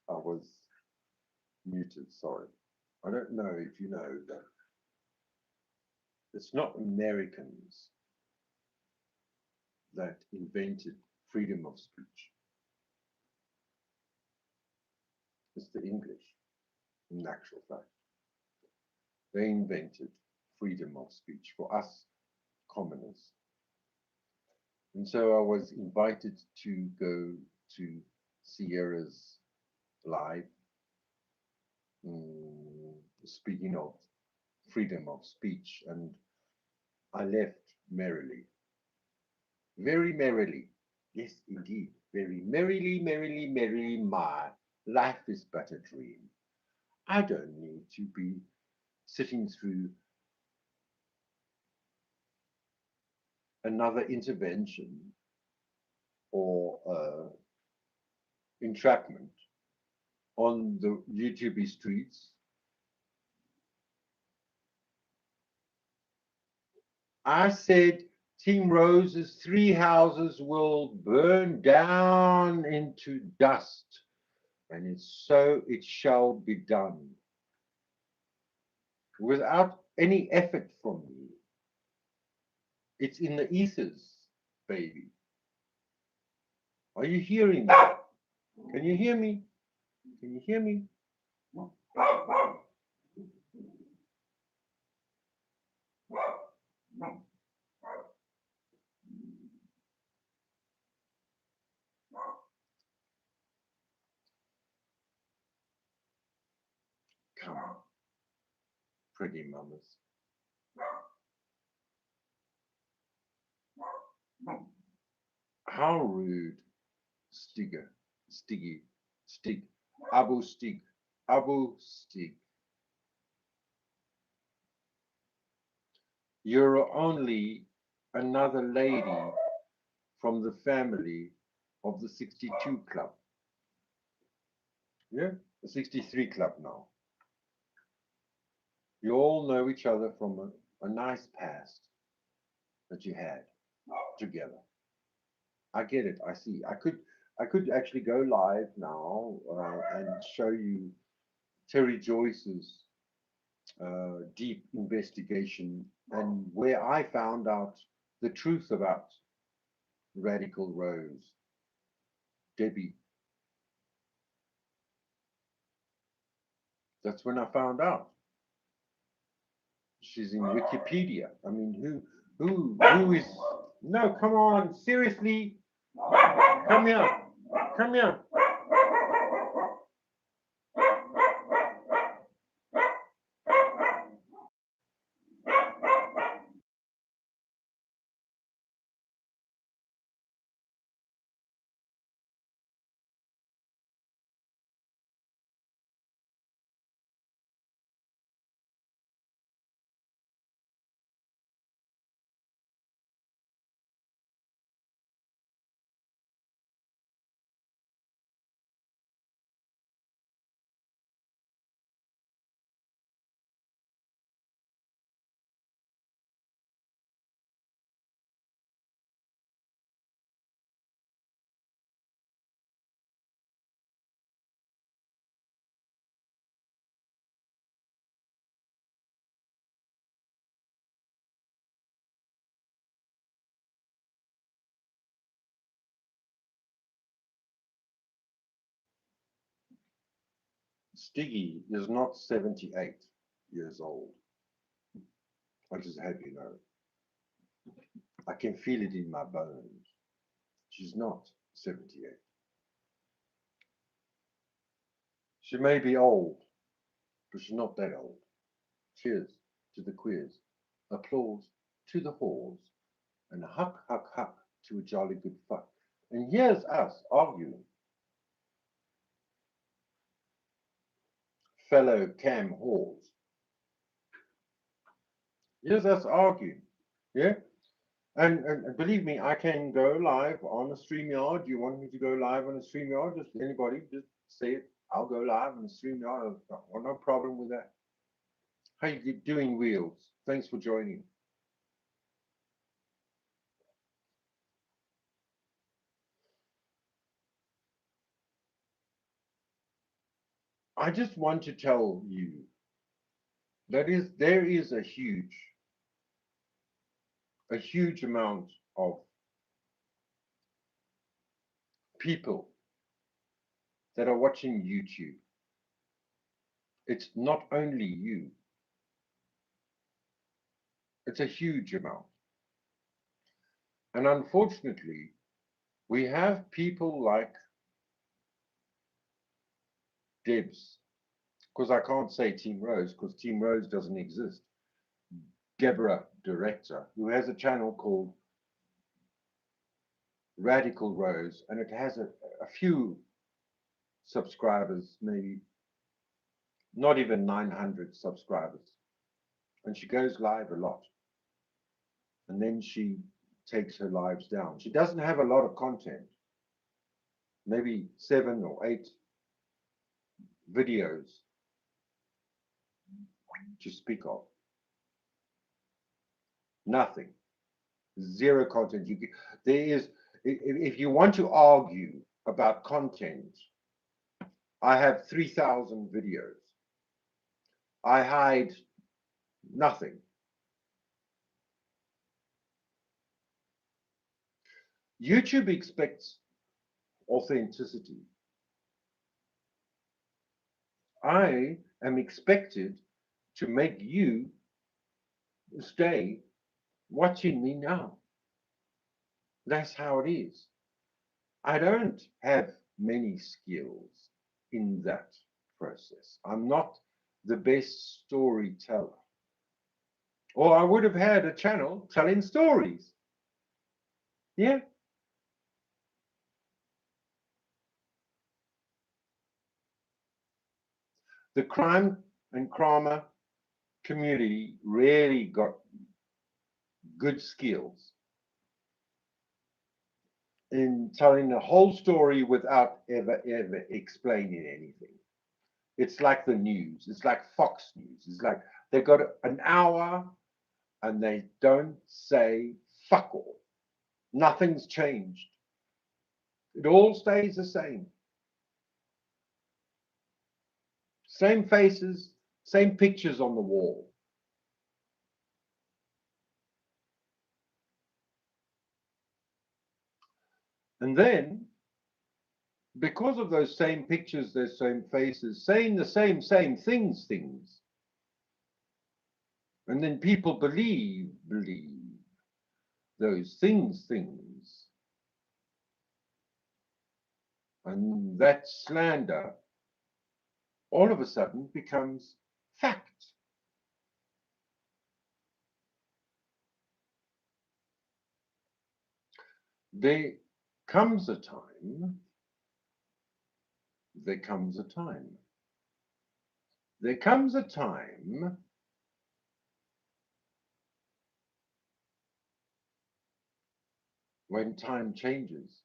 I was muted, sorry. I don't know if you know that it's not Americans that invented freedom of speech, it's the English, in actual fact. They invented freedom of speech for us commoners. And so I was invited to go to Sierra's live, speaking of freedom of speech, and I left merrily, very merrily. Yes, indeed, very merrily, merrily, merrily. My life is but a dream. I don't need to be sitting through another intervention or entrapment on the YouTube streets. I said Team Rose's three houses will burn down into dust, and it's so it shall be done. Without any effort from me. It's in the ethers, baby. Are you hearing me? Can you hear me? Can you hear me? Come on, pretty mamas. How rude, Stigger, Stiggy, Stig, Abu Stig, Abu Stig. You're only another lady from the family of the 62 Club. Yeah, the 63 Club now. You all know each other from a nice past that you had together. I get it. I see. I could actually go live now and show you Terry Joyce's deep investigation and where I found out the truth about Radical Rose, Debbie. That's when I found out she's in Wikipedia. I mean, who is? No, come on, seriously, come here, come here. Stiggy is not 78 years old. I just hope you know. I can feel it in my bones. She's not 78. She may be old, but she's not that old. Cheers to the quiz. Applause to the whores. And huck, huck, huck to a jolly good fuck. And here's us arguing, fellow cam whores. Here's us arguing. Yeah? And believe me, I can go live on a StreamYard. Do you want me to go live on a StreamYard? Just anybody, just say it. I'll go live on a StreamYard. No problem with that. How you doing, Wheels? Thanks for joining. I just want to tell you that there is a huge amount of people that are watching YouTube. It's not only you, it's a huge amount. And unfortunately, we have people like Debs, because I can't say Team Rose, because Team Rose doesn't exist. Deborah Director, who has a channel called Radical Rose, and it has a few subscribers, maybe not even 900 subscribers. And she goes live a lot. And then she takes her lives down. She doesn't have a lot of content, maybe 7 or 8 videos to speak of. Nothing. Zero content. There is, if you want to argue about content, I have 3,000 videos. I hide nothing. YouTube expects authenticity. I am expected to make you stay watching me now. That's how it is. I don't have many skills in that process. I'm not the best storyteller. Or I would have had a channel telling stories. Yeah. The crime and crime community really got good skills in telling the whole story without ever explaining anything. It's like the news. It's like Fox News. It's like they've got an hour and they don't say fuck all. Nothing's changed. It all stays the same. Same faces, same pictures on the wall. And then, because of those same pictures, those same faces, saying the same things, and then people believe those things, and that slander all of a sudden becomes fact. There comes a time, there comes a time, there comes a time when time changes.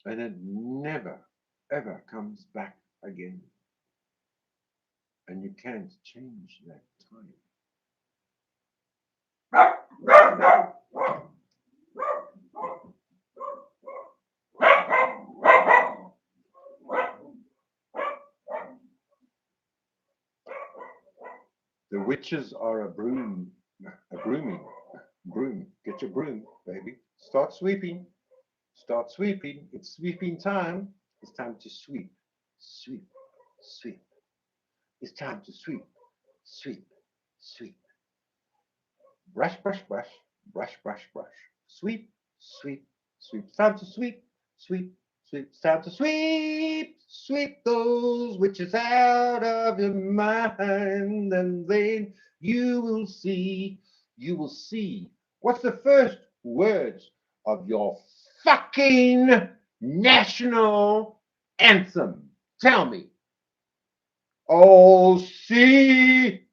And it never, ever comes back again. And you can't change that time. The witches are broom. Get your broom, baby. Start sweeping. Start sweeping. It's sweeping time. It's time to sweep, sweep, sweep. It's time to sweep, sweep, sweep. Brush, brush, brush, brush, brush, brush. Sweep, sweep, sweep. It's time to sweep, sweep, sweep. It's time to sweep, sweep those witches out of your mind, and then you will see. What's the first words of your fucking national anthem? Tell me. Oh, see,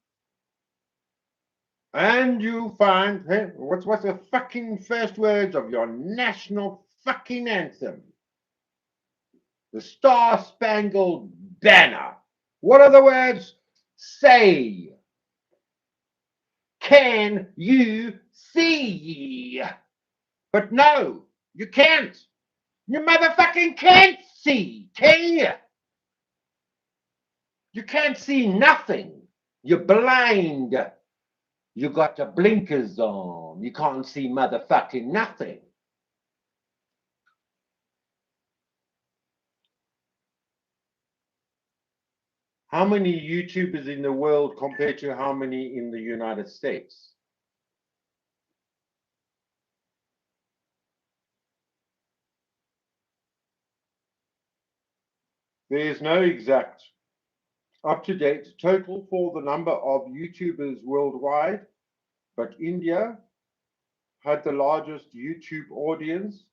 and you find, hey, what's the fucking first words of your national fucking anthem? The Star Spangled Banner. What are the words? Say, can you see? But no, you can't. You motherfucking can't see, can you? You can't see nothing. You're blind. You got your blinkers on. You can't see motherfucking nothing. How many YouTubers in the world compared to how many in the United States? There is no exact up-to-date total for the number of YouTubers worldwide, but India had the largest YouTube audience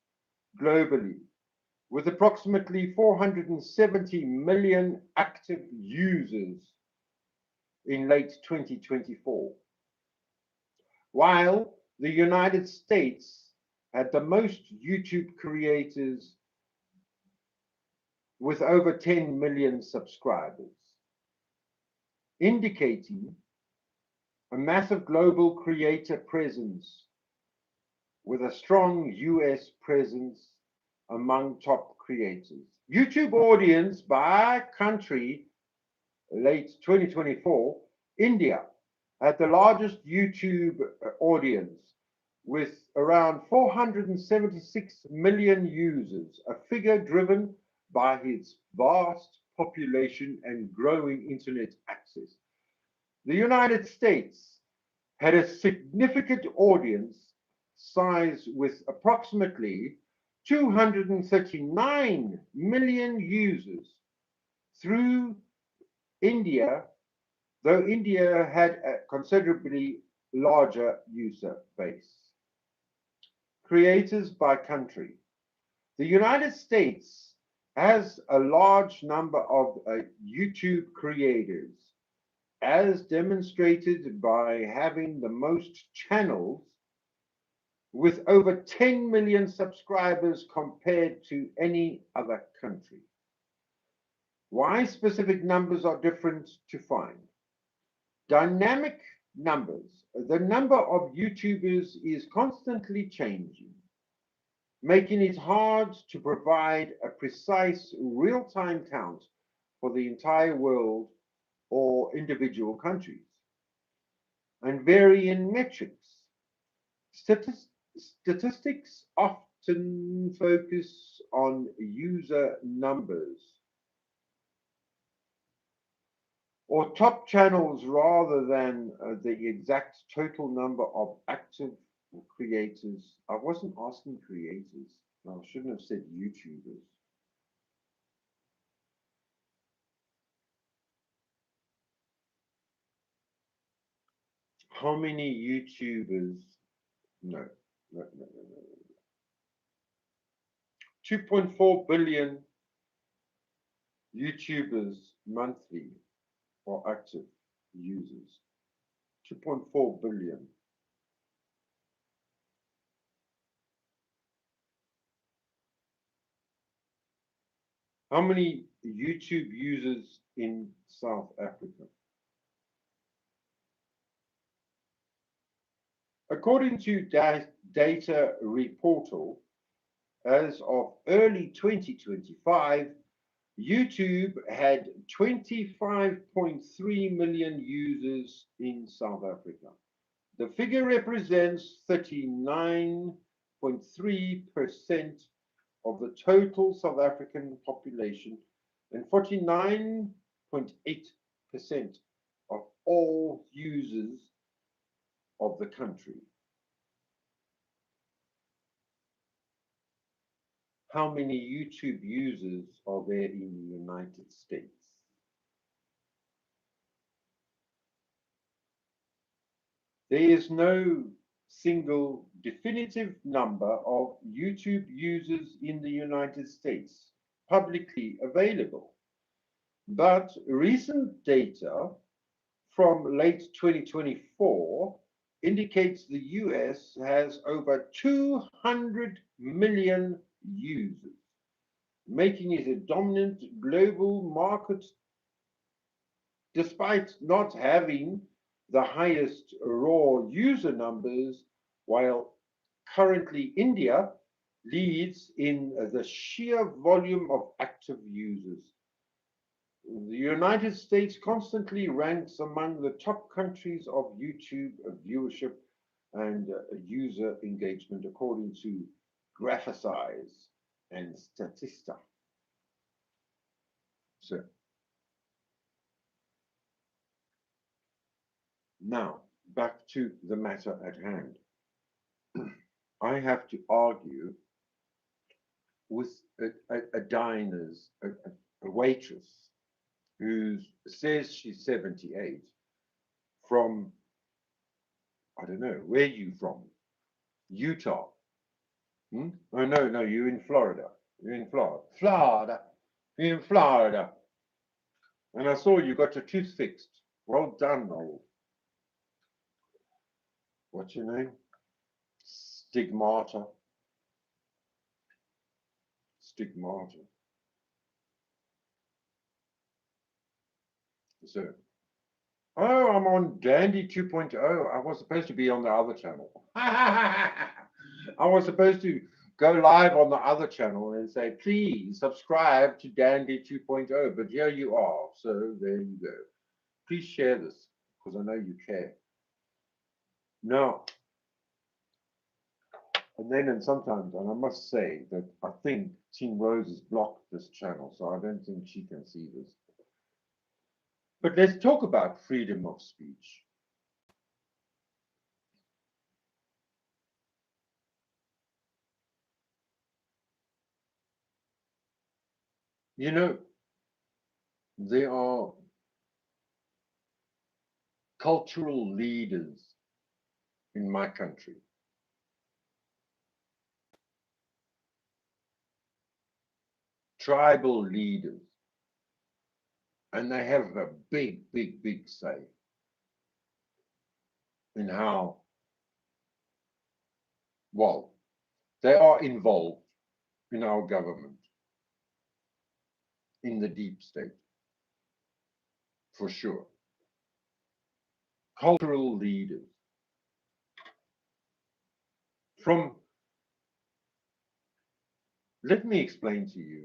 globally, with approximately 470 million active users in late 2024, while the United States had the most YouTube creators with over 10 million subscribers, indicating a massive global creator presence with a strong US presence among top creators. YouTube audience by country, late 2024, India had the largest YouTube audience with around 476 million users, a figure driven by its vast population and growing internet access. The United States had a significant audience size with approximately 239 million users through India, though India had a considerably larger user base. Creators by country. The United States has a large number of YouTube creators, as demonstrated by having the most channels with over 10 million subscribers compared to any other country. Why specific numbers are different to find. Dynamic numbers. The number of YouTubers is constantly changing, making it hard to provide a precise real-time count for the entire world or individual countries, and vary in metrics. Statistics often focus on user numbers or top channels rather than the exact total number of active creators. I wasn't asking creators. I shouldn't have said YouTubers. How many YouTubers? No, no, no, no, no. 2.4 billion YouTubers monthly are active users. 2.4 billion. How many YouTube users in South Africa? According to Data Reportal, as of early 2025, YouTube had 25.3 million users in South Africa. The figure represents 39.3% of the total South African population and 49.8% of all users of the country. How many YouTube users are there in the United States? There is no single definitive number of YouTube users in the United States publicly available, but recent data from late 2024 indicates the US has over 200 million users, making it a dominant global market despite not having the highest raw user numbers, while currently India leads in the sheer volume of active users. The United States constantly ranks among the top countries of YouTube viewership and user engagement, according to Graphize and Statista. So now back to the matter at hand. I have to argue with a diner's, a waitress who says she's 78 from, I don't know, where are you from? Utah. Hmm? Oh, no, no, you're in Florida. You're in Florida. Florida. You're in Florida. And I saw you got your tooth fixed. Well done, old. What's your name? Stigmata. Stigmata. So, oh, I'm on Dandy 2.0. I was supposed to be on the other channel. I was supposed to go live on the other channel and say, please subscribe to Dandy 2.0. But here you are. So there you go. Please share this because I know you care. Now, and then and sometimes, and I must say that I think Team Rose has blocked this channel, so I don't think she can see this. But let's talk about freedom of speech. You know, there are cultural leaders in my country, tribal leaders, and they have a big, big, big say in how, well, they are involved in our government, in the deep state, for sure. Cultural leaders from, let me explain to you.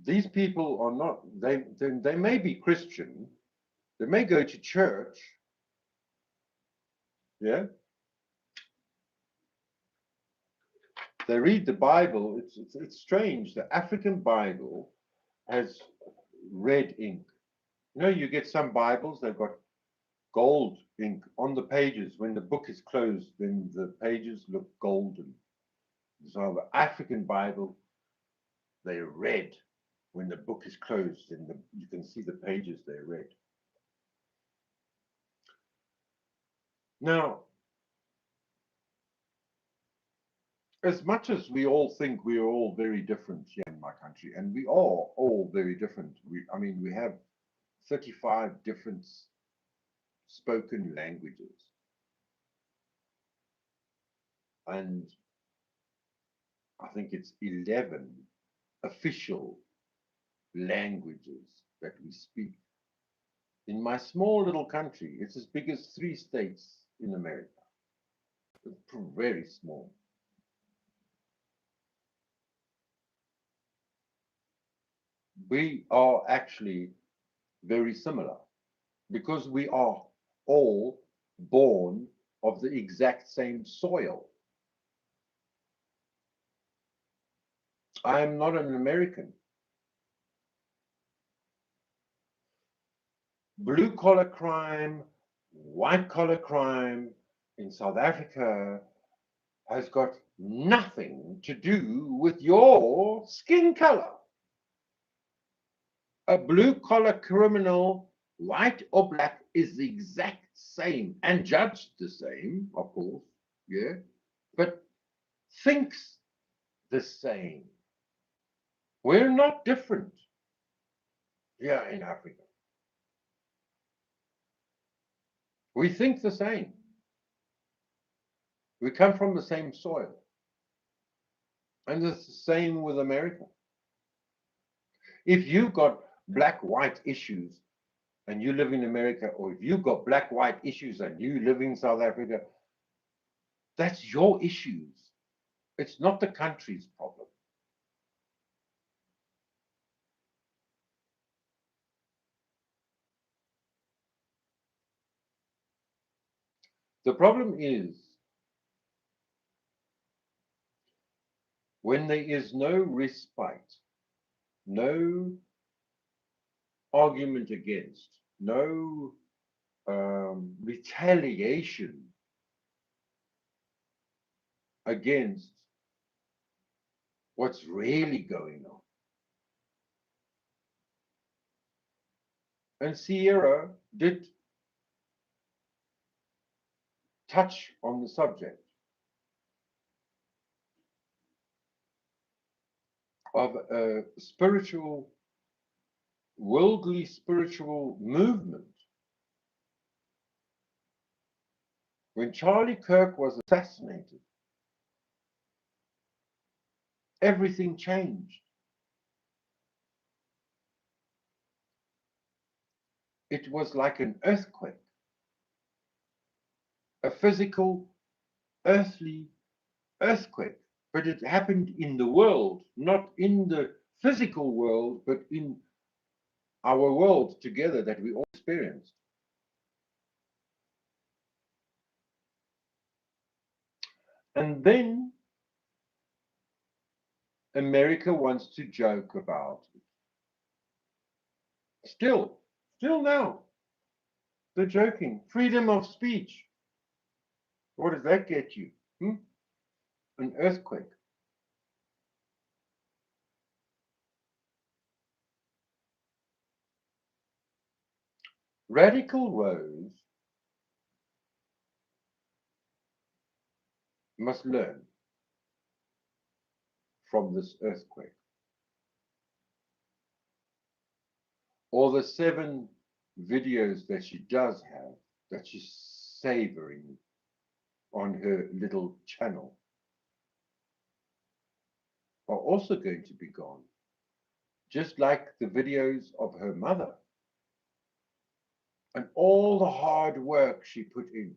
These people are not, they may be Christian, they may go to church, yeah, they read the Bible. It's strange. The African Bible has red ink. You know, you get some Bibles, they've got gold ink on the pages. When the book is closed, then the pages look golden. So the African Bible, they're red. When the book is closed, and you can see the pages, they're red. Now, as much as we all think we are all very different here in my country, and we are all very different. I mean, we have 35 different spoken languages. And I think it's 11 official languages that we speak. In my small little country, it's as big as 3 states in America. It's very small. We are actually very similar because we are all born of the exact same soil. I am not an American. Blue collar crime, white collar crime in South Africa has got nothing to do with your skin color. A blue collar criminal, white or black, is the exact same and judged the same, of course, yeah, but thinks the same. We're not different here in Africa. We think the same. We come from the same soil. And it's the same with America. If you've got black-white issues and you live in America, or if you've got black-white issues and you live in South Africa, That's your issues. It's not the country's problem. The problem is when there is no respite, no argument against, no retaliation against what's really going on. And Sierra did touch on the subject of a spiritual, worldly spiritual movement. When Charlie Kirk was assassinated, everything changed. It was like an earthquake, a physical, earthly earthquake. But it happened in the world, not in the physical world, but in our world together that we all experienced. And then America wants to joke about it. Still now, they're joking. Freedom of speech. What does that get you? An earthquake. Radical Rose must learn from this earthquake. Or the 7 videos that she does have, that she's savoring on her little channel, are also going to be gone. Just like the videos of her mother and all the hard work she put in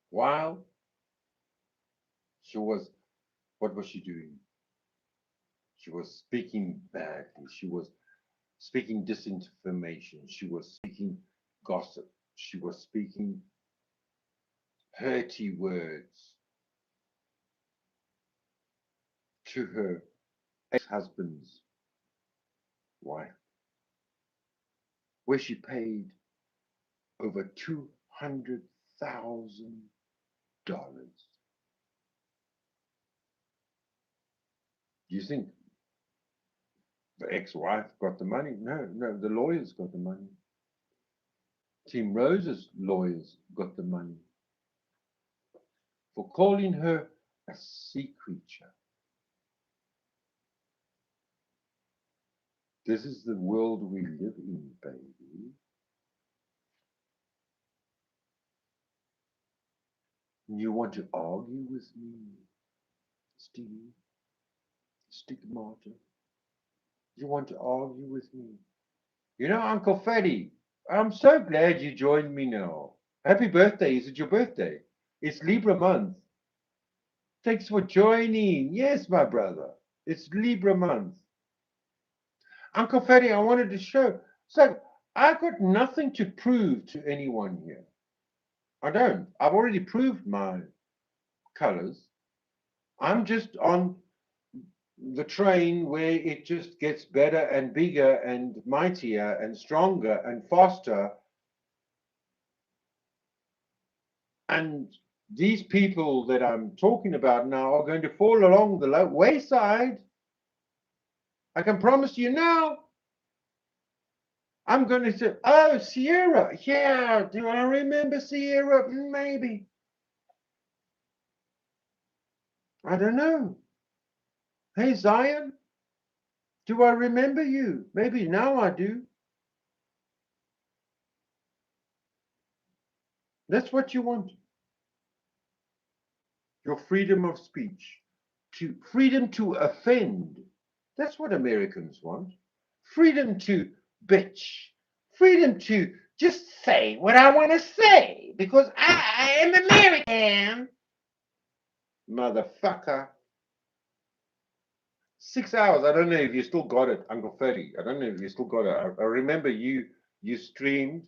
while she was, what was she doing? She was speaking badly. She was speaking disinformation. She was speaking gossip. She was speaking hurty words to her ex-husband's wife, where she paid over $200,000. Do you think the ex-wife got the money? No, the lawyers got the money. Team Rose's lawyers got the money for calling her a sea creature. This is the world we live in, baby. You want to argue with me, Steve? Stigmata? You want to argue with me? You know, Uncle Fatty, I'm so glad you joined me now. Happy birthday. Is it your birthday? It's Libra month. Thanks for joining. Yes, my brother. It's Libra month. Uncle Fatty, I wanted to show. So I've got nothing to prove to anyone here. I don't. I've already proved my colors. I'm just on the train where it just gets better and bigger and mightier and stronger and faster. And these people that I'm talking about now are going to fall along the wayside. I can promise you now. I'm going to say, oh, Sierra. Yeah, do I remember Sierra? Maybe. I don't know. Hey, Zion, do I remember you? Maybe now I do. That's what you want. Your freedom of speech, freedom to offend. That's what Americans want. Freedom to bitch, freedom to just say what I want to say because I am American. Motherfucker. 6 hours. I don't know if you still got it, Uncle Ferdy. I don't know if you still got it. I remember you streamed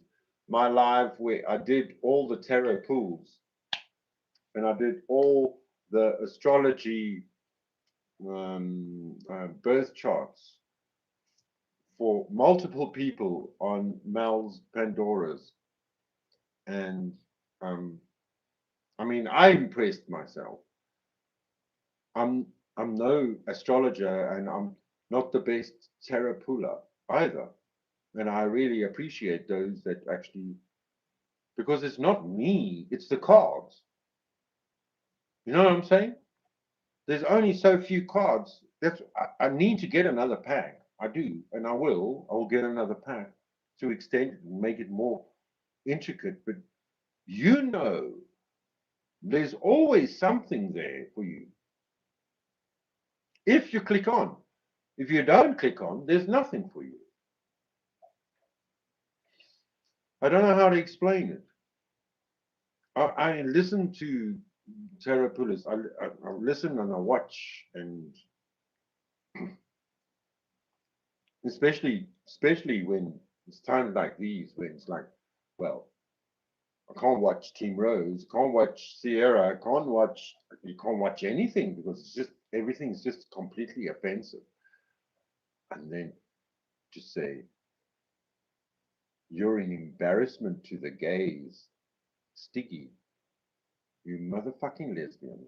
my live where I did all the tarot pools and I did all the astrology birth charts for multiple people on Mel's Pandora's, and um, I mean, I impressed myself. I'm I'm no astrologer, and I'm not the best tarot puller either. And I really appreciate those that actually, because it's not me, it's the cards. You know what I'm saying? There's only so few cards. I need to get another pack. I do, and I will. I will get another pack to extend it and make it more intricate. But you know, there's always something there for you if you click on. If you don't click on, there's nothing for you. I don't know how to explain it. I listen to tarot pullers. I listen and I watch, and especially when it's times like these, when it's like, well, I can't watch Team Rose, can't watch Sierra, can't watch you can't watch anything because it's just everything's just completely offensive. And then just say you're an embarrassment to the gays, Sticky, you motherfucking lesbian.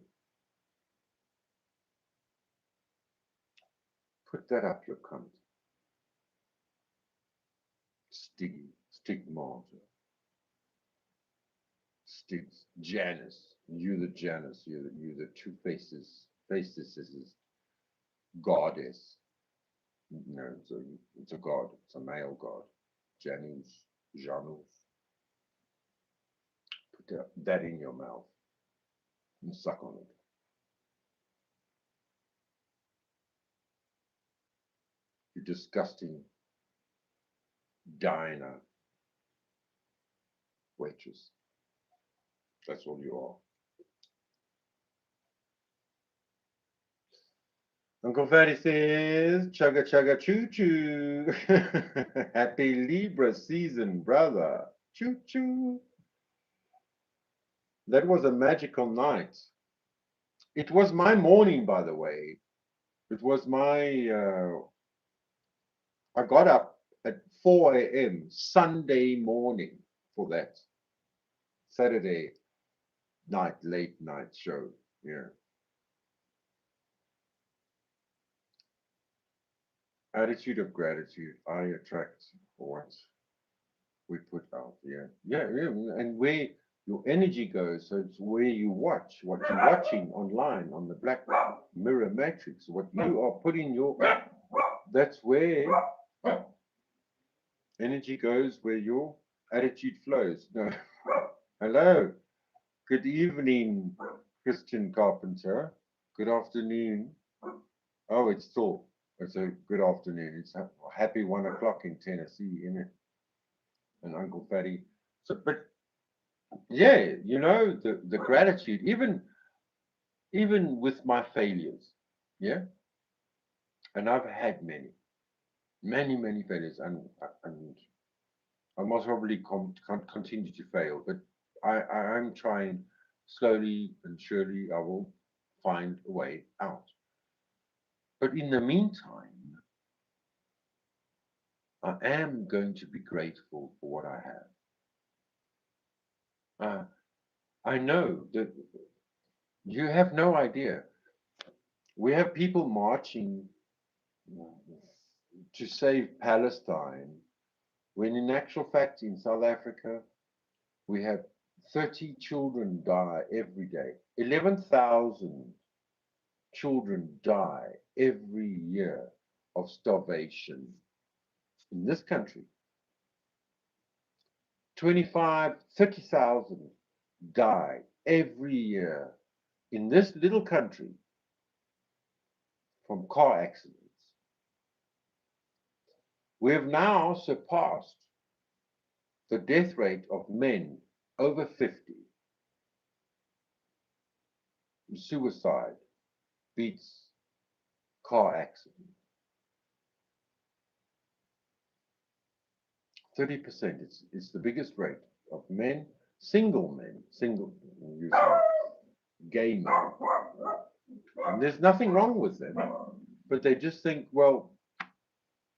Put that up your cunt. Sticky, stigmata. Sticks Janice. You the Janice. You the two faces. Faces is goddess. No, it's a god. It's a male god. Janus. Janus. Put that in your mouth and suck on it. You disgusting diner waitress. That's all you are. Uncle Fatty says, chugga chugga choo choo. Happy Libra season, brother. Choo choo. That was a magical night. It was my morning, by the way. It was my, I got up at 4 a.m. Sunday morning for that Saturday night, late night show. Yeah. Attitude of gratitude. I attract what we put out. Yeah. Yeah. Yeah. And where your energy goes, so it's where you watch, what you're watching online on the black mirror matrix, what you are putting your, that's where energy goes, where your attitude flows. No. Hello. Good evening, Christian Carpenter. Good afternoon. Oh, it's a good afternoon. It's a happy 1 o'clock in Tennessee, isn't it? And Uncle Fatty. So, but yeah, you know, the gratitude, even with my failures, yeah, and I've had many failures, and I must probably continue to fail, but I'm trying slowly and surely I will find a way out. But in the meantime, I am going to be grateful for what I have. I know that you have no idea. We have people marching to save Palestine, when in actual fact, in South Africa, we have 30 children die every day. 11,000 children die every year of starvation in this country. 30,000 die every year in this little country from car accidents. We have now surpassed the death rate of men over 50, suicide beats car accident. 30%. It's the biggest rate of men, single, gay men. And there's nothing wrong with them, but they just think, well,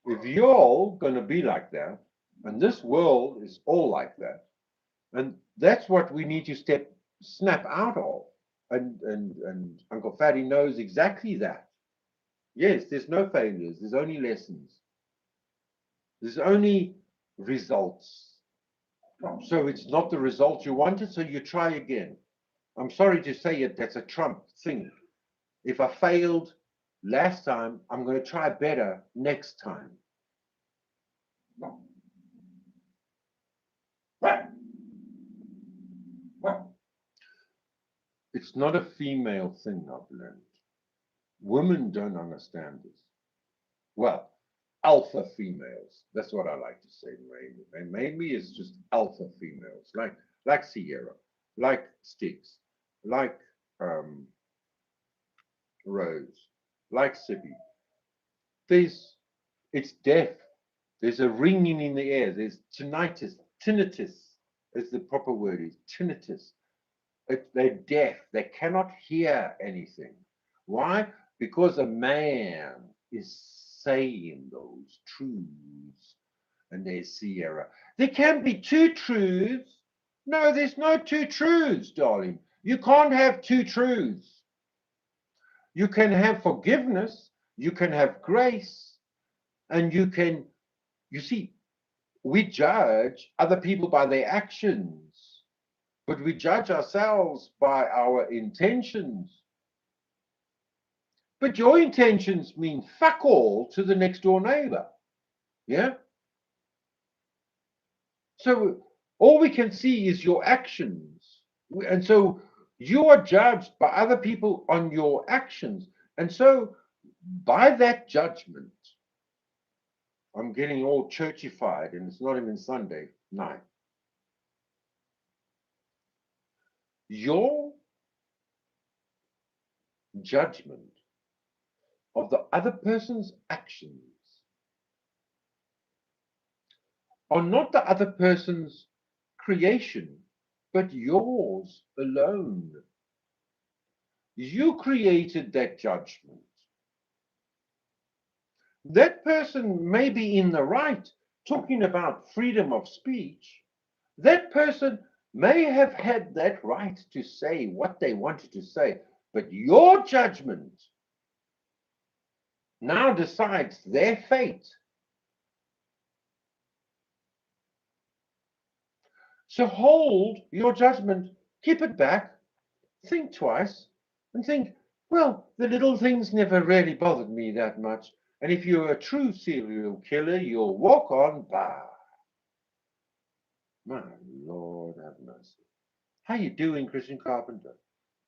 if you're all going to be like that, and this world is all like that, and that's what we need to snap out of. And Uncle Fatty knows exactly that. Yes, there's no failures, there's only lessons. There's only results. So it's not the result you wanted, so you try again. I'm sorry to say it, that's a Trump thing. If I failed last time, I'm going to try better next time. It's not a female thing, I've learned. Women don't understand this. Well, alpha females. That's what I like to say, maybe. And maybe it's just alpha females, like Sierra, like Sticks, like Rose, like Sibby. It's deaf. There's a ringing in the air. There's tinnitus, as the proper word is, tinnitus. They're deaf. They cannot hear anything. Why? Because a man is saying those truths. And there's Sierra. There can be two truths. No, there's no two truths, darling. You can't have two truths. You can have forgiveness, you can have grace, and you see, we judge other people by their actions, but we judge ourselves by our intentions. But your intentions mean fuck all to the next door neighbor. Yeah? So all we can see is your actions. And so you are judged by other people on your actions. And so by that judgment, I'm getting all churchified and it's not even Sunday night. Your judgment of the other person's actions are not the other person's creation, but yours alone. You created that judgment. That person may be in the right, talking about freedom of speech. That person may have had that right to say what they wanted to say, but your judgment now decides their fate. So hold your judgment, keep it back, think twice, and think, well, the little things never really bothered me that much. And if you're a true serial killer, you'll walk on by. My Lord have mercy. How you doing, Christian Carpenter?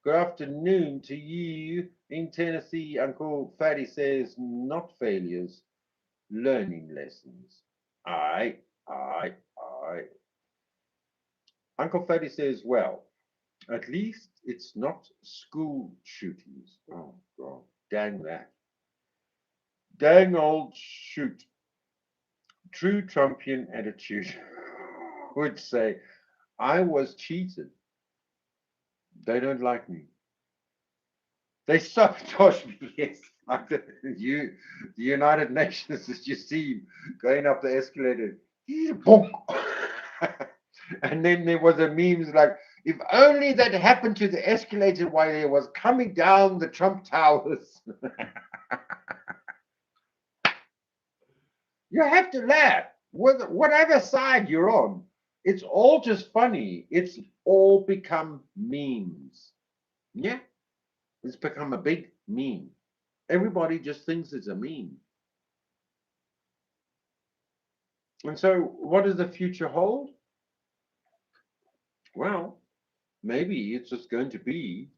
Good afternoon to you in Tennessee. Uncle Fatty says, not failures, learning lessons. Aye, aye, aye. Uncle Fatty says, well, at least it's not school shootings. Oh, God, dang that. Dang old shoot. True Trumpian attitude would say, I was cheated. They don't like me. They sabotage me, yes. Like the United Nations, as you see going up the escalator. And then there was a memes like, if only that happened to the escalator while it was coming down the Trump Towers. You have to laugh, whatever side you're on. It's all just funny. It's all become memes. Yeah, it's become a big meme. Everybody just thinks it's a meme. And so, what does the future hold? Well, maybe it's just going to be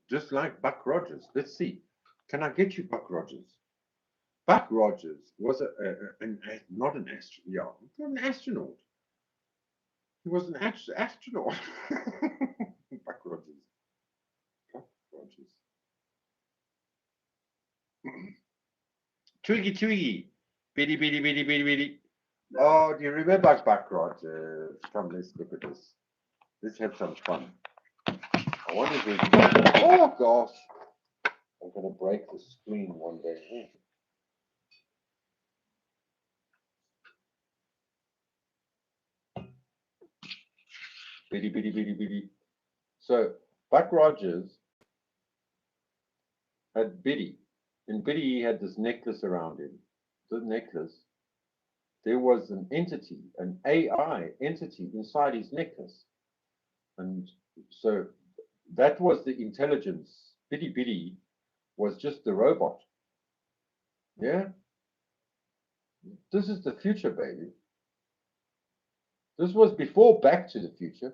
just like Buck Rogers. Let's see. Can I get you Buck Rogers? Buck Rogers was not an astronaut. Yeah, an astronaut. He was an astronaut. Buck Rogers. Buck Rogers. Twiggy, Twiggy. Bitty, bitty, bitty, bitty, bitty. Oh, do you remember Buck Rogers? Come, let's look at this. Let's have some fun. I wonder if we can... Oh, gosh. I'm going to break the screen one day. Bitty, bitty, bitty, bitty. So, Buck Rogers had Biddy. And Biddy had this necklace around him. The necklace, there was an entity, an AI entity inside his necklace. And so that was the intelligence. Biddy Biddy was just the robot. Yeah? This is the future, baby. This was before Back to the Future.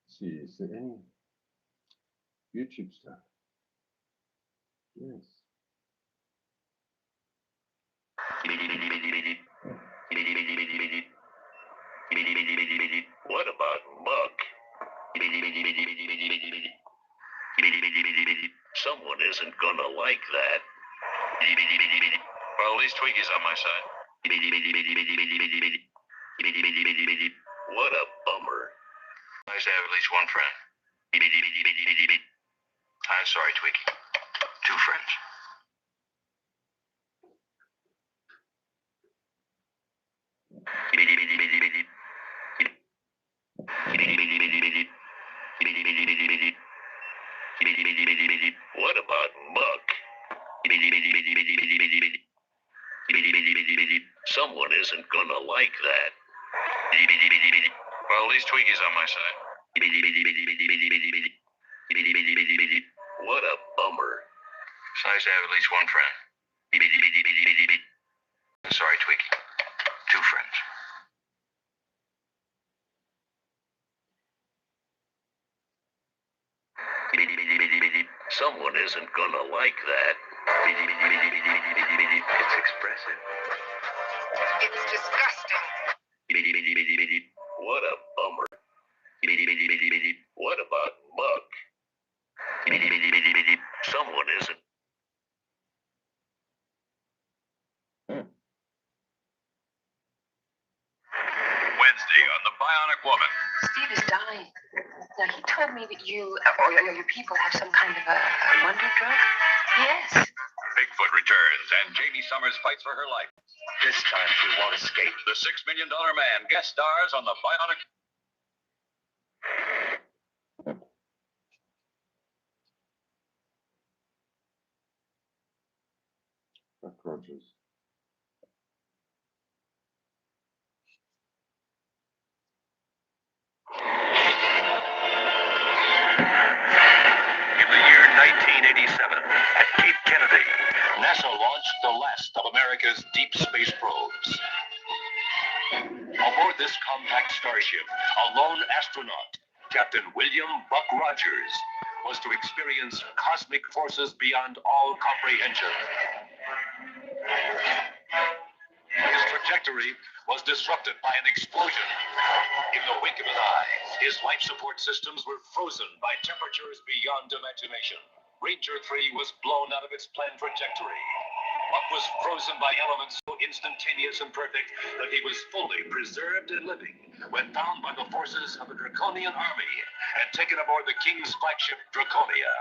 Let's see, is there any YouTube stuff? Yes. What about Buck? Someone isn't gonna like that. Well, at least Twiggy's on my side. What a bummer. Nice to have at least one friend. I'm sorry, Twiggy. Two friends. What about Buck? Someone isn't gonna like that. Well, at least Twiggy's on my side. What a bummer. It's nice to have at least one friend. Sorry, Twiggy. Two friends. Someone isn't gonna like that. It's expressive. It's disgusting. What a bummer. What about Buck? Someone isn't. Wednesday on The Bionic Woman. Steve is dying. Now, he told me that you, or your people, have some kind of a wonder drug. Yes. Bigfoot returns and Jamie Summers fights for her life. This time she won't escape. The $6 Million Man guest stars on The Bionic. Buck Rogers. In the year 1987, at Cape Kennedy, NASA launched the last of America's deep space probes. Aboard this compact starship, a lone astronaut, Captain William Buck Rogers, was to experience cosmic forces beyond all comprehension. His trajectory was disrupted by an explosion. In the wink of an eye, his life support systems were frozen by temperatures beyond imagination. Ranger 3 was blown out of its planned trajectory. Buck was frozen by elements so instantaneous and perfect that he was fully preserved and living when found by the forces of the Draconian army and taken aboard the King's flagship Draconia.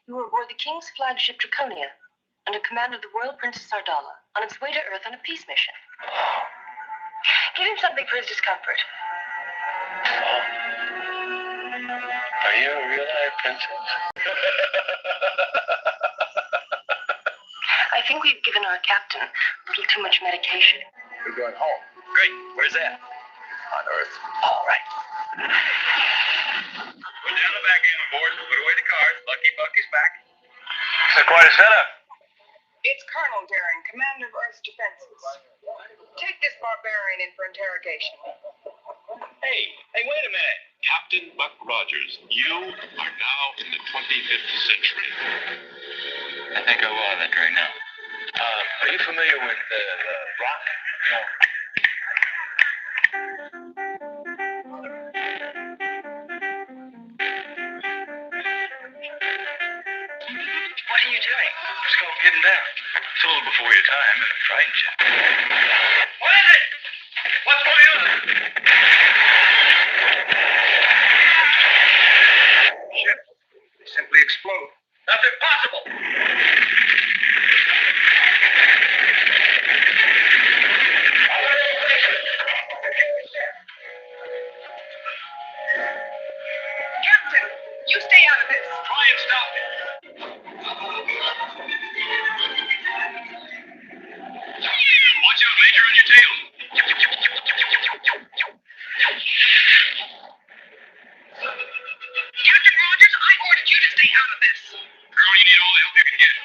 You were aboard the King's flagship Draconia, under command of the Royal Princess Ardala, on its way to Earth on a peace mission. Give him something for his discomfort. Are you a real life princess? I think we've given our captain a little too much medication. We're going home. Great. Where's that? On Earth. All right. Put down the backgammon board. Put away the cards. Lucky Buck is back. It's quite a setup. It's Colonel Daring, Commander of Earth's Defenses. Take this barbarian in for interrogation. Hey, wait a minute. Captain Buck Rogers, you are now in the 25th century. I think I will, that right now. Are you familiar with Rock? What are you doing? Just go getting down. It's a little before your time, and it frightens you. What is it? What's going on? Shit. They simply explode. That's impossible. Captain, you stay out of this. Try and stop it. Watch out, Major, on your tail. Captain Rogers, I ordered you to stay out of this. Girl, you need all the help you can get.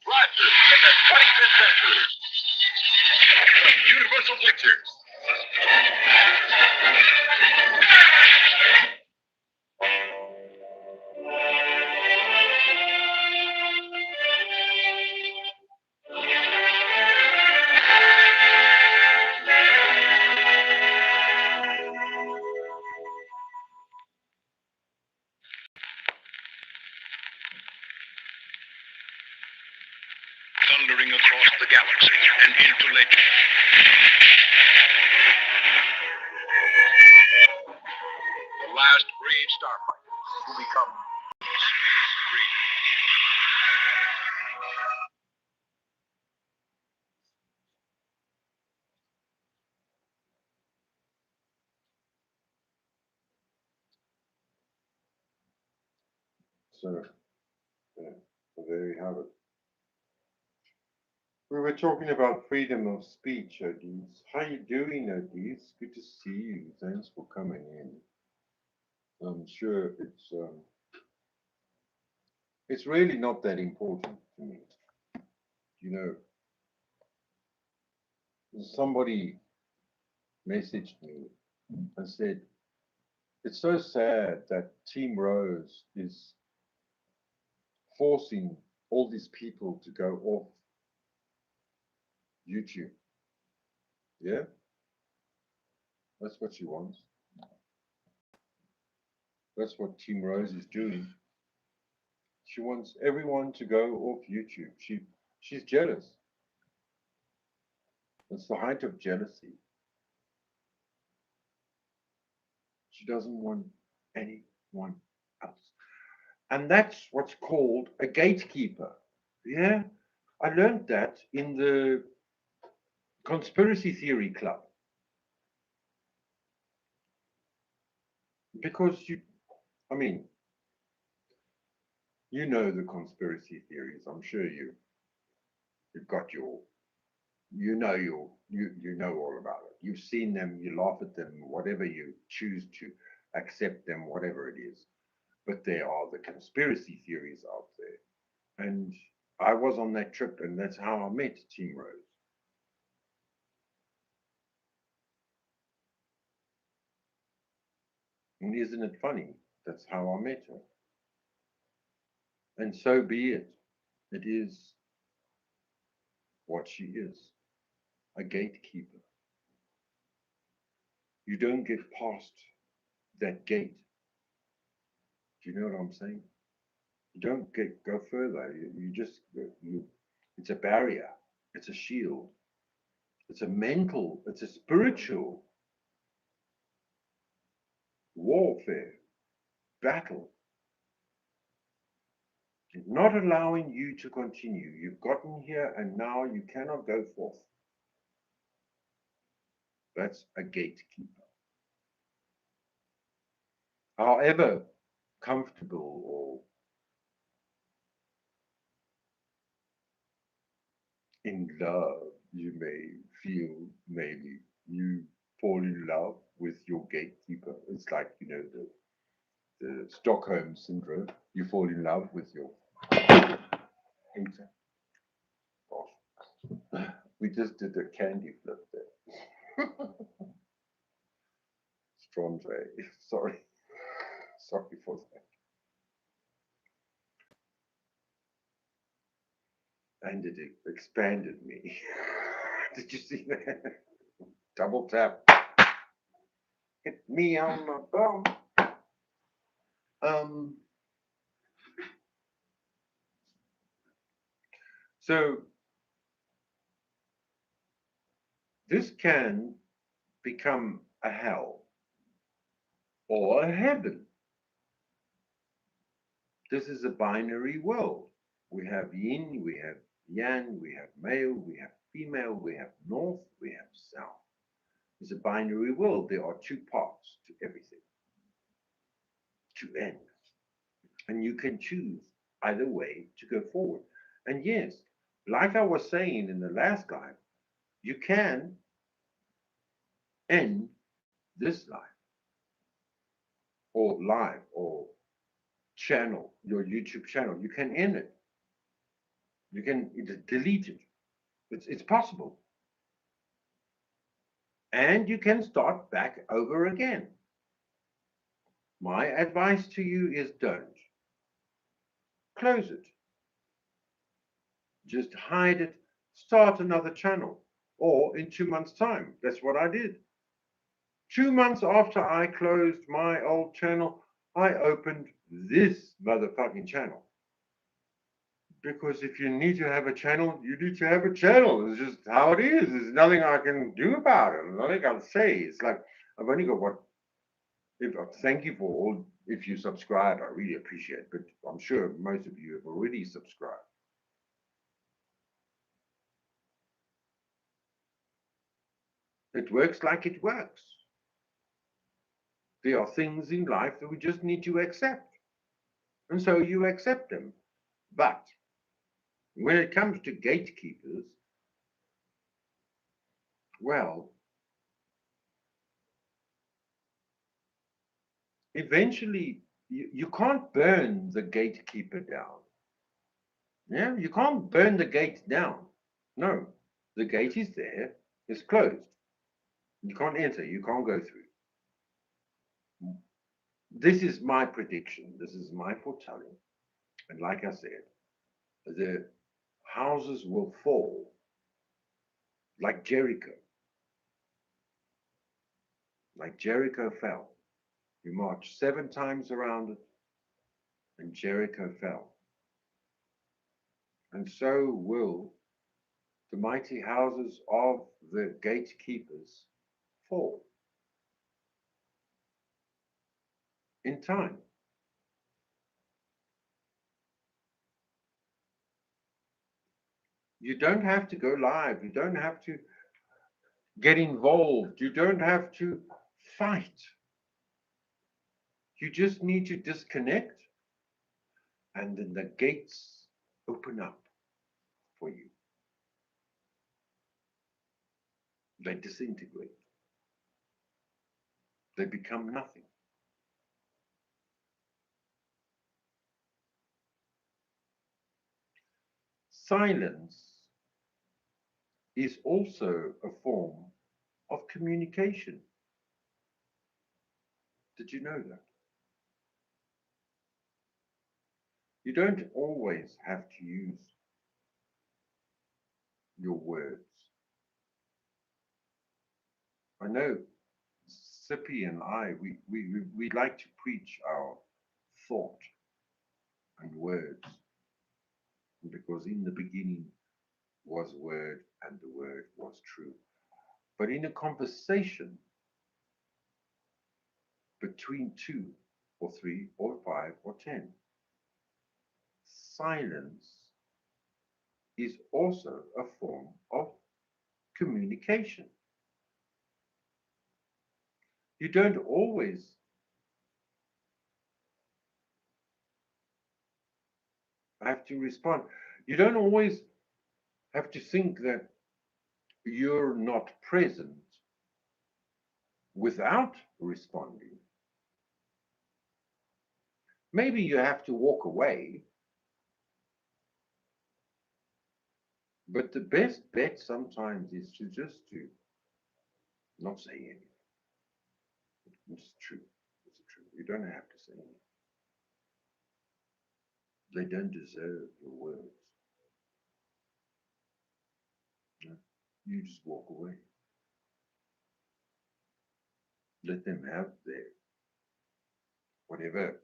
Roger, in the 25th century. Universal Pictures. Thundering across the galaxy and into legend. The last brave starfighters who become space raiders. So, yeah, so there you have it. We were talking about freedom of speech, Odise. How you doing, Odise? Good to see you. Thanks for coming in. I'm sure it's really not that important to me. You know, somebody messaged me and said, it's so sad that Team Rose is forcing all these people to go off YouTube. Yeah, that's what she wants. That's what Team Rose is doing. She wants everyone to go off YouTube. She's jealous. It's the height of jealousy. She doesn't want anyone else. And that's what's called a gatekeeper. Yeah, I learned that in the conspiracy theory club. Because I mean, you know the conspiracy theories. I'm sure you've got you know all about it. You've seen them, you laugh at them, whatever you choose to accept them, whatever it is. But there are the conspiracy theories out there. And I was on that trip, and that's how I met Team Rose. And isn't it funny? That's how I met her. And so be it. It is what she is, a gatekeeper. You don't get past that gate. Do you know what I'm saying? You don't go further. You just it's a barrier. It's a shield. It's a mental. It's a spiritual warfare battle. Not allowing you to continue. You've gotten here and now you cannot go forth. That's a gatekeeper. However comfortable or in love you may feel, maybe you fall in love with your gatekeeper. It's like, the Stockholm syndrome. You fall in love with your Enter. Gosh. We just did a candy flip there. Strange. Sorry. Sorry for that. And it expanded me. Did you see that? Double tap. Hit me on the bum. So this can become a hell or a heaven. This is a binary world. We have yin, we have yang, we have male, we have female, we have north, we have south. It's a binary world. There are two parts to everything, two ends. And you can choose either way to go forward. And yes, like I was saying in the last life, you can end this life or live or channel, your YouTube channel. You can end it. You can delete it. It's possible. And you can start back over again. My advice to you is don't. Close it. Just hide it. Start another channel. Or in 2 months' time. That's what I did. 2 months after I closed my old channel, I opened this motherfucking channel. Because if you need to have a channel, you need to have a channel. It's just how it is. There's nothing I can do about it. Nothing I can say. It's like I've only got what. Thank you for all. If you subscribe, I really appreciate it. But I'm sure most of you have already subscribed. It works like it works. There are things in life that we just need to accept. And so you accept them. But when it comes to gatekeepers, well, eventually you can't burn the gatekeeper down. Yeah, you can't burn the gate down. No, the gate is there, it's closed. You can't enter, you can't go through. This is my prediction, this is my foretelling. And like I said, the houses will fall like Jericho. Like Jericho fell. You marched 7 times around it, and Jericho fell. And so will the mighty houses of the gatekeepers fall in time. You don't have to go live. You don't have to get involved. You don't have to fight. You just need to disconnect, and then the gates open up for you. They disintegrate. They become nothing. Silence is also a form of communication. Did you know that? You don't always have to use your words. I know Sippy and I, we like to preach our thought and words because in the beginning was word and the word was true. But in a conversation between 2 or 3 or 5 or 10, silence is also a form of communication. You don't always have to respond. You don't always have to think that you're not present without responding. Maybe you have to walk away But the best bet sometimes is to just to not say anything. It's true. It's true. You don't have to say anything. They don't deserve your words. No. You just walk away. Let them have their whatever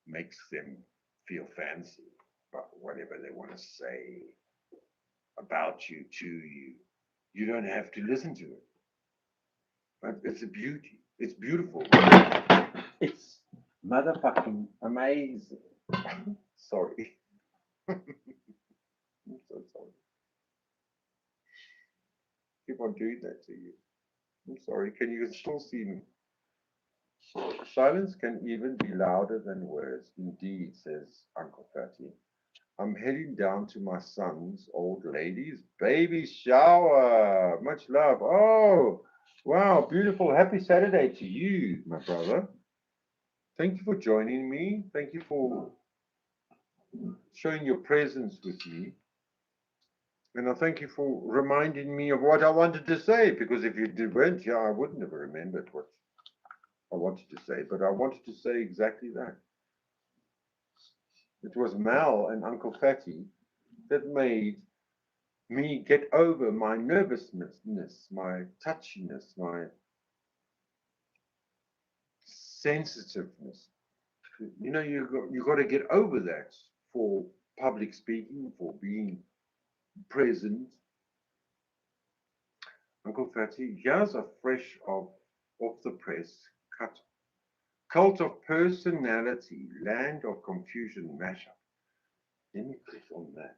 makes them feel fancy about whatever they want to say about you to you. You don't have to listen to it. But it's a beauty. It's beautiful. It's motherfucking amazing. Sorry. I'm so sorry. Keep on doing that to you. I'm sorry. Can you still see me? Silence can even be louder than words. Indeed, says Uncle Fatty. I'm heading down to my son's old lady's baby shower. Much love. Oh, wow. Beautiful. Happy Saturday to you, my brother. Thank you for joining me. Thank you for showing your presence with me. And I thank you for reminding me of what I wanted to say, because if you weren't here, I wouldn't have remembered what I wanted to say. But I wanted to say exactly that. It was Mal and Uncle Fatty that made me get over my nervousness, my touchiness, my sensitiveness. You know, you got to get over that for public speaking, for being present. Uncle Fatty, here's a fresh off the press cut. Cult of personality, land of confusion mashup. Let me click on that.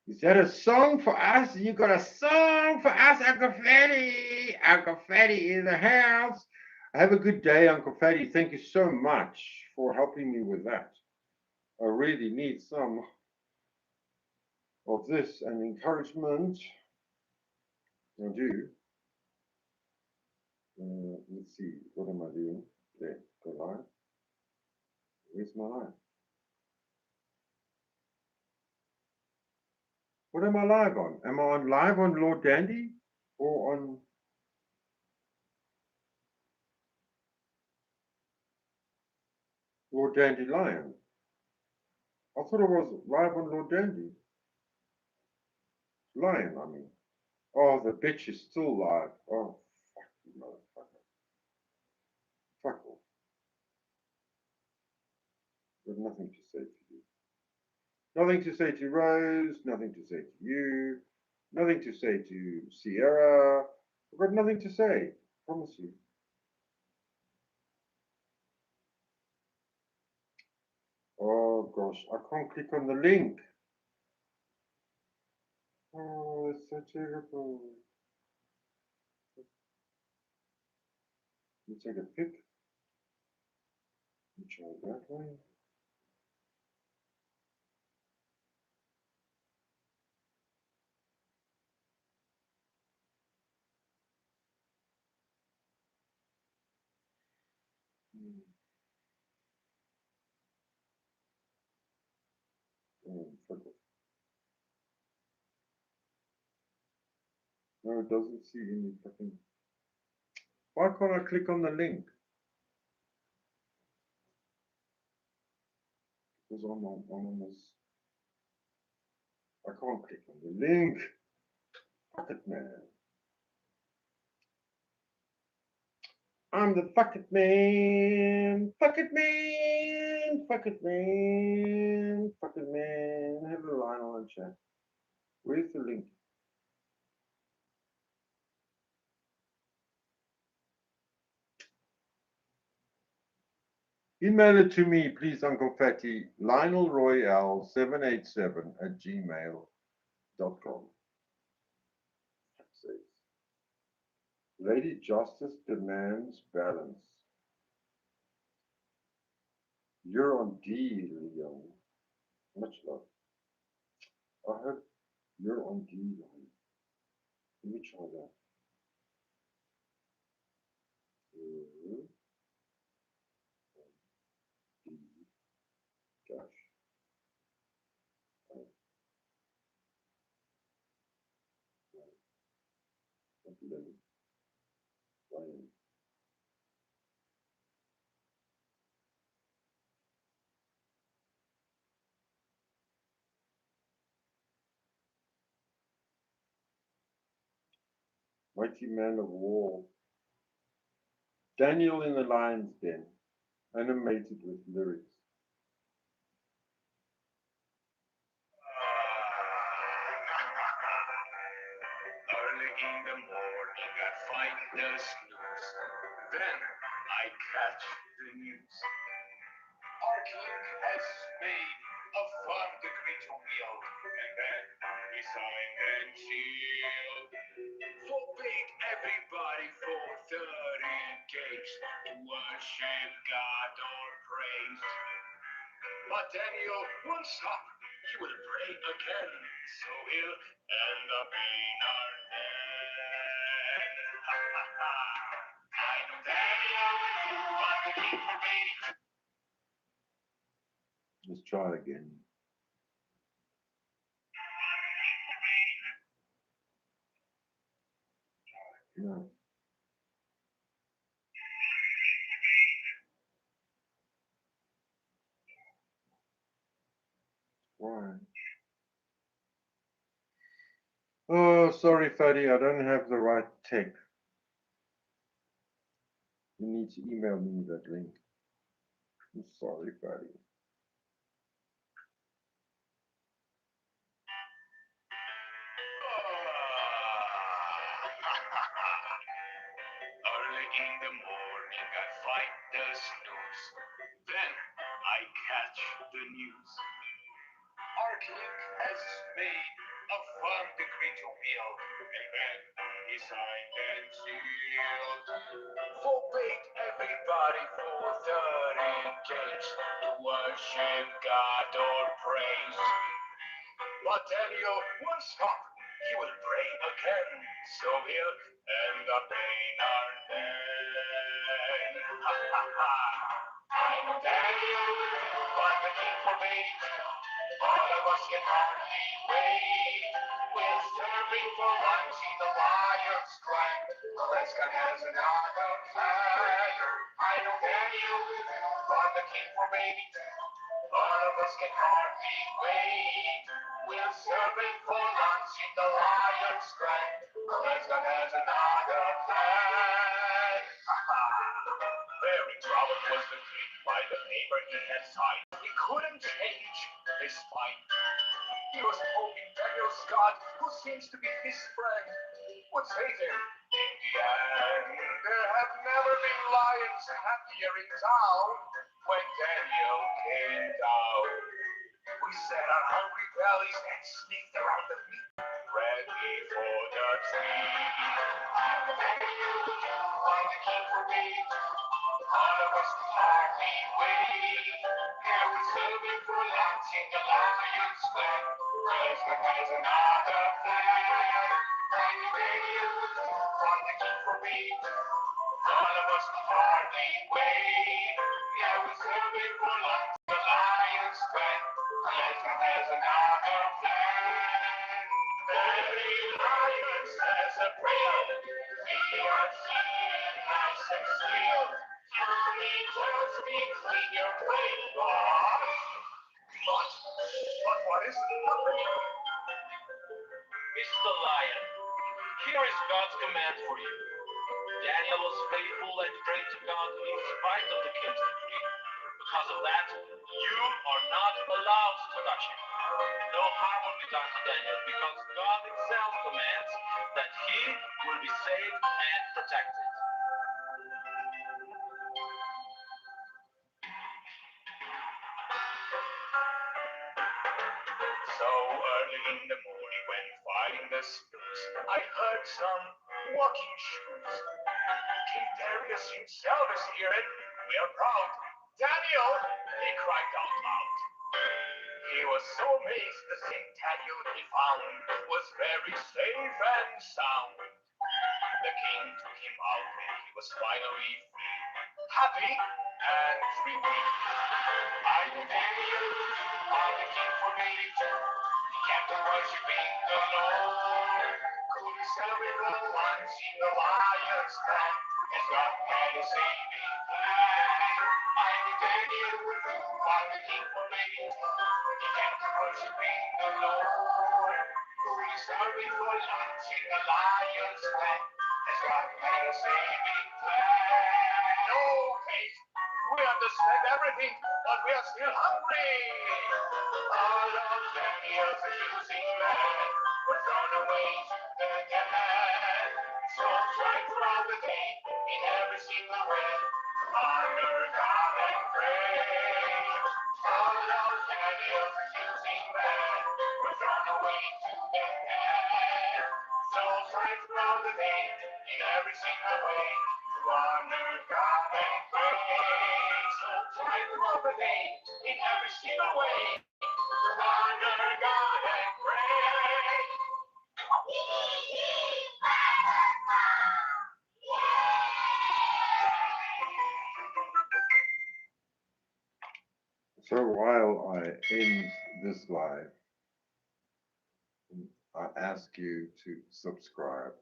Is that a song for us? You got a song for us, Uncle Fatty? Uncle Fatty in the house. Have a good day, Uncle Fatty. Thank you so much for helping me with that. I really need some of this and encouragement. I do. Let's see. What am I doing? There, go live. Where's my live? What am I live on? Am I on live on Lord Dandy or on Lord Dandy Lion? I thought it was live on Lord Dandy Lion. I mean, oh, the bitch is still live. Oh, fuck you, motherfucker. Fuck off. There's nothing to say to you. Nothing to say to Rose. Nothing to say to you. Nothing to say to Sierra. I've got nothing to say. I promise you. Oh gosh, I can't click on the link. Oh, it's so terrible. You take a pic. You try that way. Oh, fuck off. No, it doesn't see any fucking. Why can't I click on the link? Because I'm on this. I can't click on the link. Fuck it, man. I'm the fuck it man. Fuck it man. Fuck it man. Fuck it man. Hello, Lionel and chat. Where's the link? Email it to me, please, Uncle Fatty. LionelRoyale787@gmail.com. Lady Justice demands balance. You're on D, Leon. Much love. I hope you're on D, Leon. Let me try that. D dash. Lion. Lion. Mighty Man of War. Daniel in the Lion's Den. Animated with lyrics. Early in the morning, I find the snooze. Then I catch the news. Our king has made a firm decree to wield, and then we sign and seal. Forbid everybody for 30 days to worship God or praise. But Daniel won't stop. He will pray again, so he'll end up in our den. Ha ha ha. I know Daniel will do what the king forbade. Let's try again. No. Why? Oh, sorry, Fatty. I don't have the right tech. You need to email me that link. I'm sorry, Fatty. Early in the morning, I find the snooze. Then I catch the news. Our king has made a firm decree to wield, and then he signed and sealed. Forbade everybody for 30 days to worship God or praise. But Daniel won't stop. He will pray again, so he'll end up in our den. Ha ha ha. I know Daniel will do what the king forbade. All of us can hardly wait. We're serving for lunch in the lion's den. The restaurant has another plan. I know Daniel will do what the king forbade. All of us can hardly wait. We're serving for lunch in the lion's den. The restaurant has another plan. Very troubled was the king by the paper he had signed. He couldn't change his mind. He was hoping Daniel's God, who seems to be his friend, would save him. In the end, there have never been lions happier in town when Daniel came down. We set our hungry bellies and sneaked around the meat, ready for the treat. I'm Daniel, while the king forbade. All of us could hardly wait. Here we're serving for lunch in the lion's den. President has another plan. I'm Daniel, while the king forbade. All of us could hardly wait. Yeah, we're serving for lunch in the lion's den. President has another plan. Every lion says a prayer. We are seeing nice and still. Mommy tells me clean your plate, boss. But what is happening? Mr. Lion, here is God's command for you. Daniel was faithful and prayed to God in spite of the king's decree. Because of that, you are not allowed to touch him. No harm will be done to Daniel because God himself commands that he will be saved and protected. So early in the morning when finding the snooze, I heard some walking shoes. King Darius himself is here and we are proud. Daniel, he cried out loud. He was so amazed the St. Daniel he found was very safe and sound. The king took him out and he was finally free, happy and free. I knew Daniel, while the king forbade, he kept on worshiping the Lord. celebrate for once in the Lions club. It's got had a saving flag. I can tell you what the king for me. He can worshiping the Lord. We celebrate for once in the Lions club. It's got had a saving flag. No case. We understand everything, but we are still hungry. All of them years of using man were thrown away to the dead. So try throughout the day in every single way to honor God and pray. All of them years of using man were thrown away to the dead. So try throughout the day in every single way to honor God and pray. So try throughout the day in every single way to honor God and pray. So while I end this live, I ask you to subscribe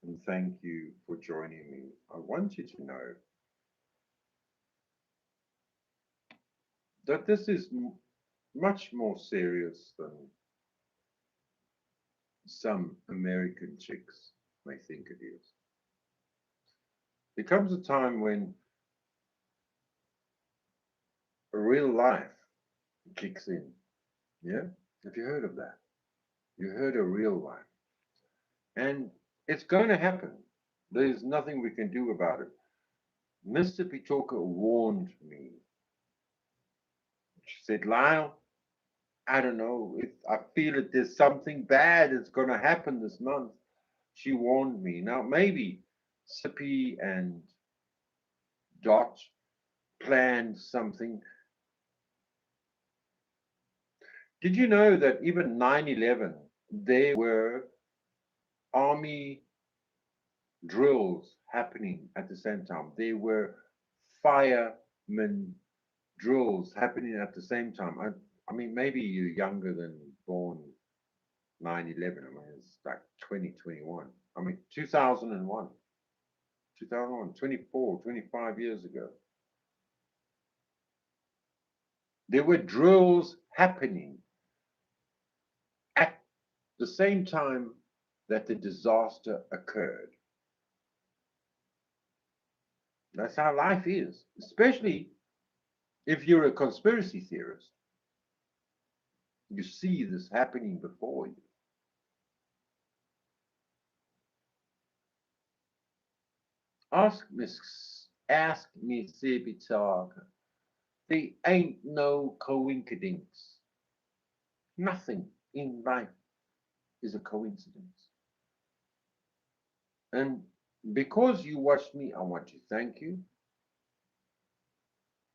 and thank you for joining me. I want you to know that this is much more serious than some American chicks may think it is. There comes a time when real life kicks in. Yeah? Have you heard of that? You heard of real life. And it's going to happen. There's nothing we can do about it. Mr. Pitoka warned me. She said, Lyle, I don't know. I feel that there's something bad that's going to happen this month. She warned me. Now, maybe Sippy and Dot planned something. Did you know that even 9/11, there were army drills happening at the same time? There were firemen drills happening at the same time. I mean, maybe you're younger than born 9/11. I mean, it's like 2021. I mean, 2001, 2001, 24, 25 years ago. There were drills happening at the same time that the disaster occurred. That's how life is, especially if you're a conspiracy theorist. You see this happening before you. Ask me, Sibitaka. There ain't no coincidence. Nothing in life is a coincidence. And because you watched me, I want to thank you.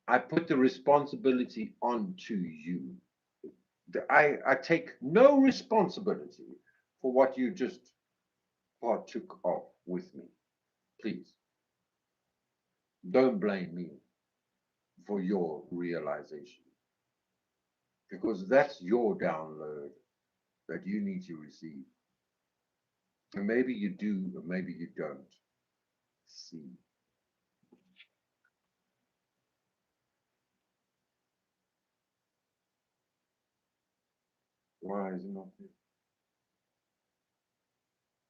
I put the responsibility onto you. I take no responsibility for what you just partook of with me. Please, don't blame me for your realization, because that's your download that you need to receive. And maybe you do, or maybe you don't see. Why is it not there?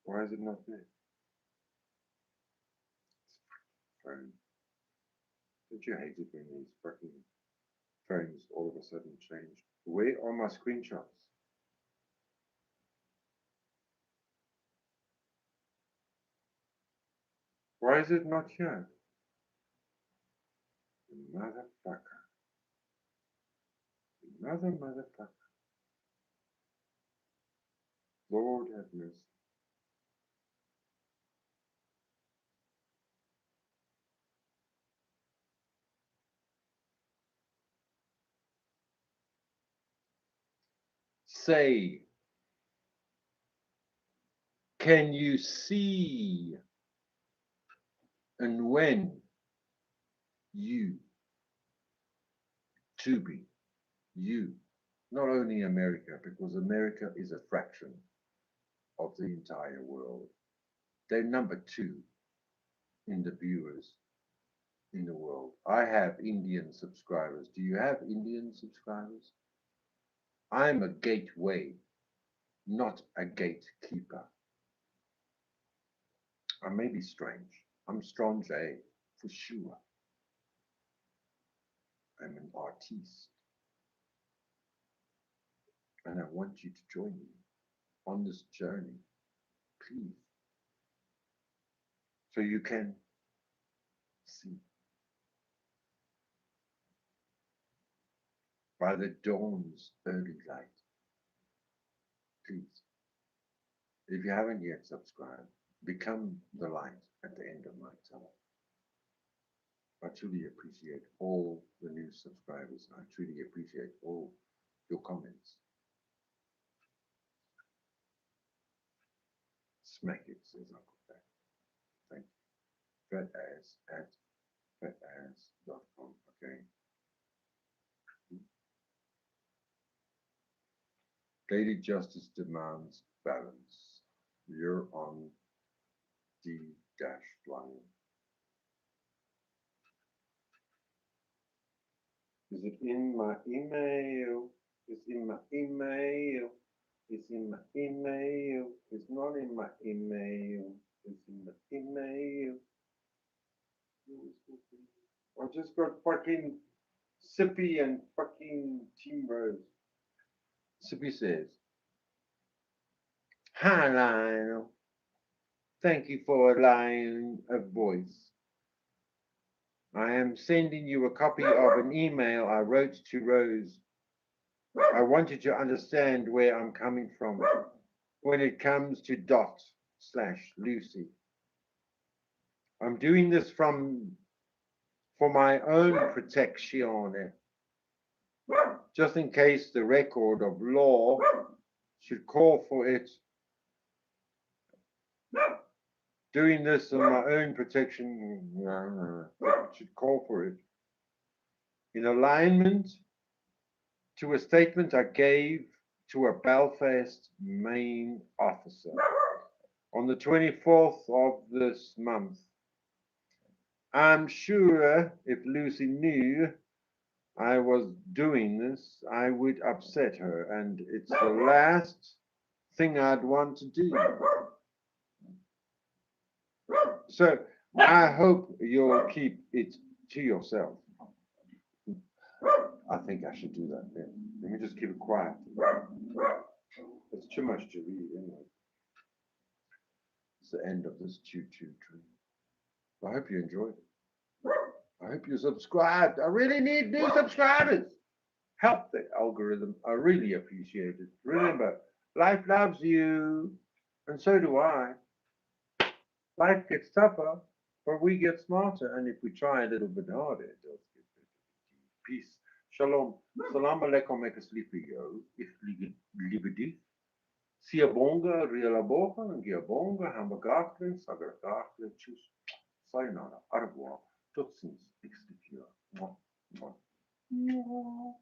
Why is it not there? Phone. Don't you hate it when these fucking phones all of a sudden change? Where are my screenshots? Why is it not here? Motherfucker. Another motherfucker. Lord have mercy. Say, can you see and when you to be you, not only America, because America is a fraction of the entire world. They're number 2 in the viewers in the world. I have Indian subscribers. Do you have Indian subscribers? I'm a gateway, not a gatekeeper. I may be strange. I'm strange, for sure. I'm an artiste. And I want you to join me on this journey, please. So you can see by the dawn's early light. Please, if you haven't yet subscribed, become the light at the end of my tunnel. I truly appreciate all the new subscribers. I truly appreciate all your comments. Smack it, says Uncle Fat. Thank you. Fatass at fatass.com. Okay. Lady Justice demands balance. You're on D-line. Is it in my email? It's in my email. It's in my email. It's not in my email. It's in the email. I just got fucking Sippy and fucking Team Rose. Sippy says, "Hi, Lionel. Thank you for allowing a voice. I am sending you a copy of an email I wrote to Rose. I want you to understand where I'm coming from when it comes to Dot/Lucy. I'm doing this for my own protection, just in case the record of law should call for it. Doing this on my own protection should call for it. In alignment to a statement I gave to a Belfast Main officer on the 24th of this month. I'm sure if Lucy knew I was doing this, I would upset her, and it's the last thing I'd want to do. So I hope you'll keep it to yourself." I think I should do that. Yeah. Let me just keep it quiet. It's too much to read anyway. It's the end of this choo-choo train. I hope you enjoyed it. I hope you subscribed. I really need new subscribers. Help the algorithm. I really appreciate it. Remember, life loves you, and so do I. Life gets tougher, but we get smarter, and if we try a little bit harder, it does get better. Peace. Shalom. Salam alaikum, make a sleepy yo. If liberty. Siabonga, Rialaboga, and Giabonga, Hamburgaklin, Sagargaklin, Tschüss. Sayonara. Au revoir. Tot ziens. Ik sleep hier. Mwah. Mwah. Mwah.